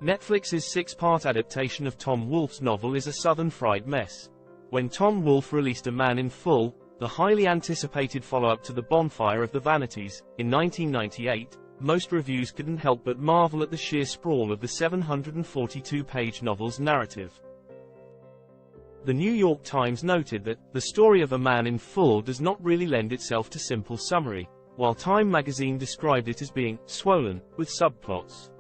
Netflix's six-part adaptation of Tom Wolfe's novel is a southern fried mess. When Tom Wolfe released A Man in Full, the highly anticipated follow-up to The Bonfire of the Vanities, in 1998, most reviews couldn't help but marvel at the sheer sprawl of the 742-page novel's narrative. The New York Times noted that, the story of A Man in Full does not really lend itself to simple summary, while Time magazine described it as being swollen with subplots.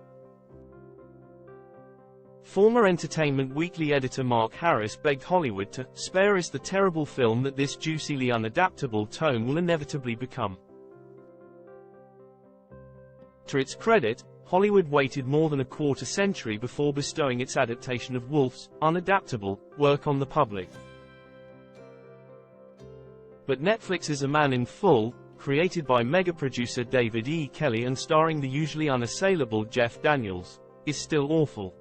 Former Entertainment Weekly editor Mark Harris begged Hollywood to spare us the terrible film that this juicily unadaptable tome will inevitably become. To its credit, Hollywood waited more than a quarter century before bestowing its adaptation of Wolfe's unadaptable work on the public. But Netflix's A Man in Full, created by mega-producer David E. Kelley and starring the usually unassailable Jeff Daniels, is still awful.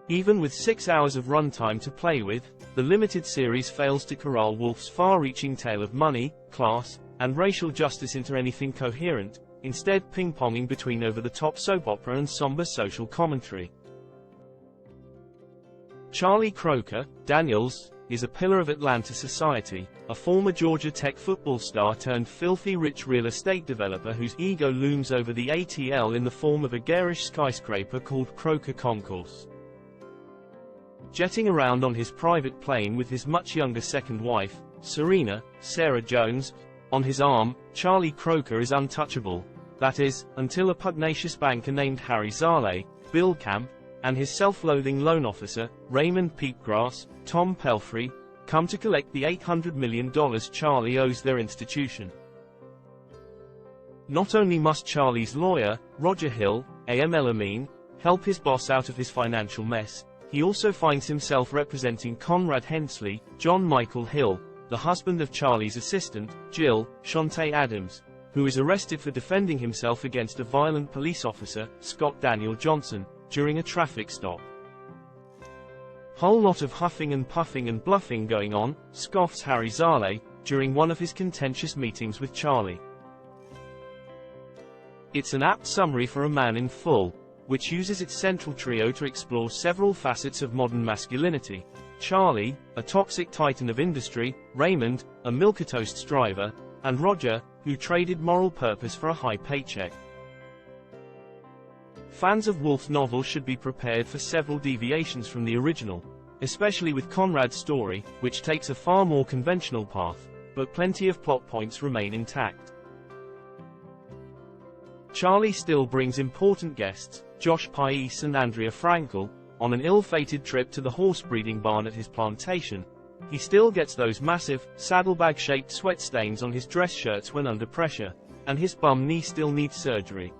Even with 6 hours of runtime to play with, the limited series fails to corral Wolfe's far-reaching tale of money, class, and racial justice into anything coherent, instead ping-ponging between over-the-top soap opera and somber social commentary. Charlie Croker, Daniels, is a pillar of Atlanta society, a former Georgia Tech football star turned filthy rich real estate developer whose ego looms over the ATL in the form of a garish skyscraper called Croker Concourse. Jetting around on his private plane with his much younger second wife, Serena, Sarah Jones, on his arm, Charlie Croker is untouchable. That is, until a pugnacious banker named Harry Zale, Bill Camp, and his self-loathing loan officer, Raymond Peepgrass, Tom Pelfrey, come to collect the $800 million Charlie owes their institution. Not only must Charlie's lawyer, Roger Hill, A.M. Amin, help his boss out of his financial mess, he also finds himself representing Conrad Hensley, John Michael Hill, the husband of Charlie's assistant, Jill, Shantae Adams, who is arrested for defending himself against a violent police officer, Scott Daniel Johnson, during a traffic stop. Whole lot of huffing and puffing and bluffing going on, scoffs Harry Zale, during one of his contentious meetings with Charlie. It's an apt summary for A Man in Full, which uses its central trio to explore several facets of modern masculinity: Charlie, a toxic titan of industry, Raymond, a milquetoast driver, and Roger, who traded moral purpose for a high paycheck. Fans of Wolfe's novel should be prepared for several deviations from the original, especially with Conrad's story, which takes a far more conventional path, but plenty of plot points remain intact. Charlie still brings important guests, Josh Pais and Andrea Frankel, on an ill-fated trip to the horse-breeding barn at his plantation. He still gets those massive, saddlebag-shaped sweat stains on his dress shirts when under pressure, and his bum knee still needs surgery.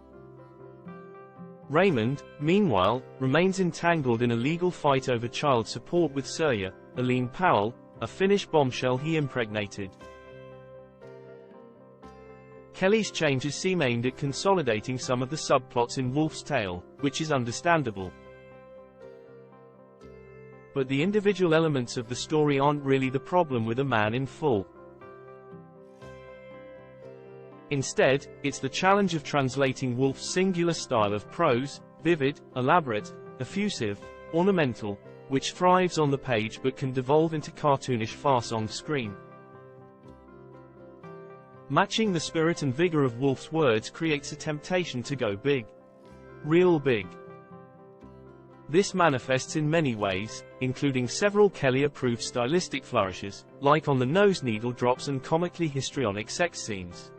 Raymond, meanwhile, remains entangled in a legal fight over child support with Surya, Eileen Powell, a Finnish bombshell he impregnated. Kelley's changes seem aimed at consolidating some of the subplots in Wolfe's tale, which is understandable. But the individual elements of the story aren't really the problem with A Man in Full. Instead, it's the challenge of translating Wolfe's singular style of prose, vivid, elaborate, effusive, ornamental, which thrives on the page but can devolve into cartoonish farce on screen. Matching the spirit and vigor of Wolfe's words creates a temptation to go big. Real big. This manifests in many ways, including several Kelley-approved stylistic flourishes, like on-the-nose needle drops and comically histrionic sex scenes.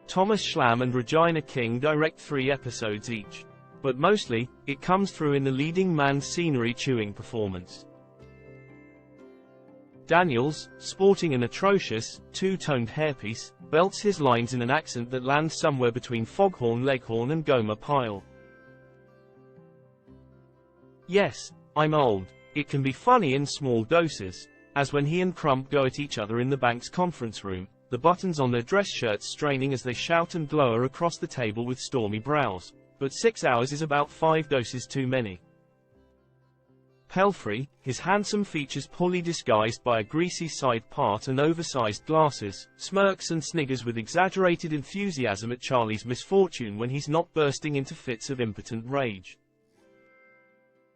Thomas Schlam and Regina King direct 3 episodes each. But mostly, it comes through in the leading man's scenery-chewing performance. Daniels, sporting an atrocious, two-toned hairpiece, belts his lines in an accent that lands somewhere between Foghorn Leghorn and Gomer Pyle. Yes, I'm old. It can be funny in small doses, as when he and Crump go at each other in the bank's conference room, the buttons on their dress shirts straining as they shout and glower across the table with stormy brows. But 6 hours is about 5 doses too many. Pelfrey, his handsome features poorly disguised by a greasy side part and oversized glasses, smirks and sniggers with exaggerated enthusiasm at Charlie's misfortune when he's not bursting into fits of impotent rage.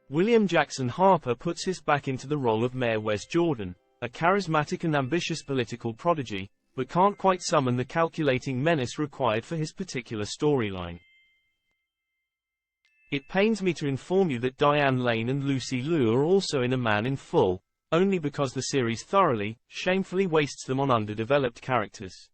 William Jackson Harper puts his back into the role of Mayor Wes Jordan, a charismatic and ambitious political prodigy, but can't quite summon the calculating menace required for his particular storyline. It pains me to inform you that Diane Lane and Lucy Liu are also in A Man in Full, only because the series thoroughly, shamefully wastes them on underdeveloped characters.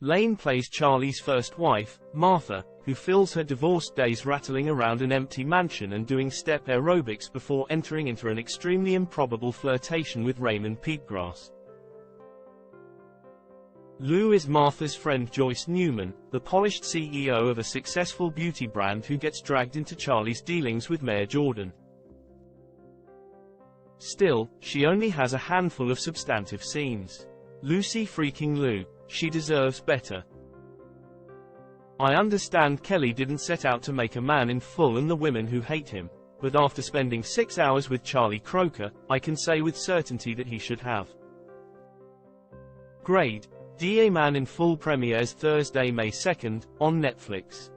Lane plays Charlie's first wife, Martha, who fills her divorced days rattling around an empty mansion and doing step aerobics before entering into an extremely improbable flirtation with Raymond Peatgrass. Liu is Martha's friend Joyce Newman, the polished CEO of a successful beauty brand who gets dragged into Charlie's dealings with Mayor Jordan. Still, she only has a handful of substantive scenes. Lucy freaking Liu, she deserves better. I understand Kelly didn't set out to make A Man in Full and the women who hate him, but after spending 6 hours with Charlie Croker, I can say with certainty that he should have. Grade: A Man in Full premieres Thursday, May 2nd, on Netflix.